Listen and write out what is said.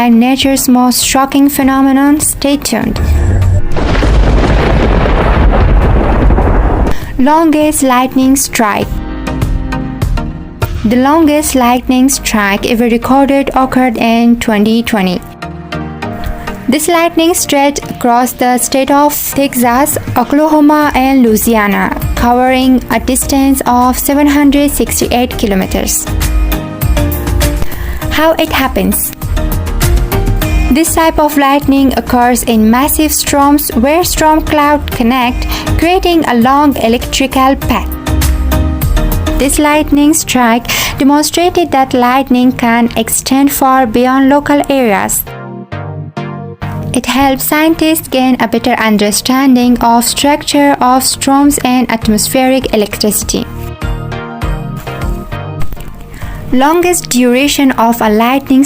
find nature's most shocking phenomenon? Stay tuned. Longest lightning strike. The longest lightning strike ever recorded occurred in 2020. This lightning stretched across the state of Texas, Oklahoma, and Louisiana, covering a distance of 768 kilometers. How it happens? This type of lightning occurs in massive storms where storm clouds connect, creating a long electrical path. This lightning strike demonstrated that lightning can extend far beyond local areas. It helps scientists gain a better understanding of structure of storms and atmospheric electricity. Longest duration of a lightning